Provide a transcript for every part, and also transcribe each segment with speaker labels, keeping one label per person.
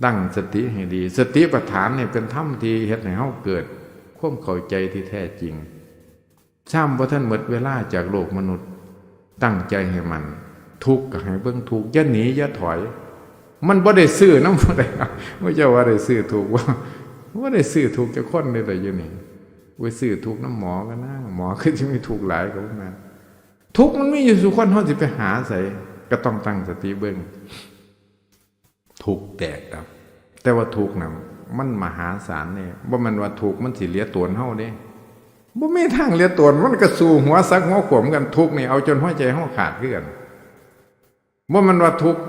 Speaker 1: ตั้งสติให้ดีสติปัฏฐานเนี่ยเป็นธรรมที่เฮ็ดให้เฮาเกิดความเข้าใจที่แท้จริงซ้ำว่าท่านหมดเวลาจากโลกมนุษย์ตั้งใจให้มันทุกข์ก็ให้เบิ่งทุกข์อย่าหนีอย่าถอยมันบ่ได้ซื้อนำบ่ได้บ่เจ้าว่าได้ซื้อถูกว่าได้ซื้อถูกจะคนได้อยู่นี่ไว้ซื้อถูกน้ำหมอก็นะหมอคือสิมีถูกหลายกว่านั้นทุกข์มันมีอยู่สุคนเฮาสิไปหาไสก็ต้องตั้งสติเบิ่งทุกข์แตกดับแต่ว่าทุกข์น่ะมันมหาศาลนี่บ่แม่นว่าทุกข์มันสิเหลือตนเฮาเด้บ่มีทางเหลือตนมันก็สู้หัวซักหัวขวมกันทุกข์นี่เอาจนหัวใจเฮาขาดคือกันบ่แม่นว่าทุกข์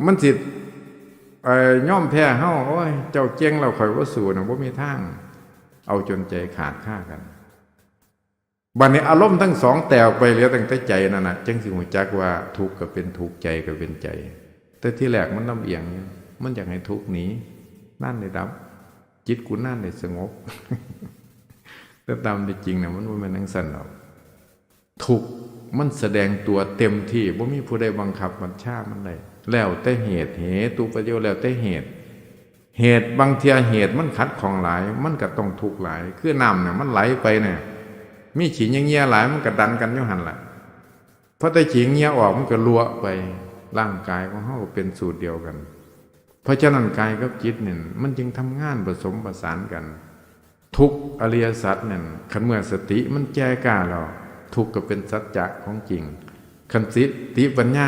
Speaker 1: มันสิยอมแพ้เฮาโอ้ยเจ้าเก่งแล้วข่อยบ่สู้น่ะบ่มีทางเอาจนใจขาดค่ากันบัดนี้อารมณ์ทั้งสองแตกไปเหลือตั้งแต่ใจนั่นน่ะจังสิรู้จักว่าทุกข์ก็เป็นทุกข์ใจก็เป็นใจแต่ที่แรกมันลำเอียงมันอยากให้ทุกข์หนีนั่นได้ดับจิตกูนั่นได้สงบแต่ตามที่จริงน่ะมันบ่แม่นจังซั่นหรอกทุกข์มันแสดงตัวเต็มที่บ่มีผู้ใดบังคับบัญชามันได้แล้วแต่เหตุตุปัจจัยแล้วแต่เหตุบางเทีเหตุมันขัดของหลายมันก็ต้องทุกข์หลายคือน้ำเนี่ยมันไหลไปเนี่ยมีฉีเงี้ยหลายมันก็ดันกันอยู่หั่นล่ะพอแต่ฉีเงี้ยออกมันก็รั่วไปร่างกายของเฮาเป็นสูตรเดียวกันเพราะฉะนั้นกายกับจิตเนี่ยมันจึงทำงานผสมประสานกันทุกอริยสัจเนี่ยคันเมื่อสติมันแจ้กล้าแล้วทุกข์ก็เป็นสัจจะของจริงคันสติปัญญา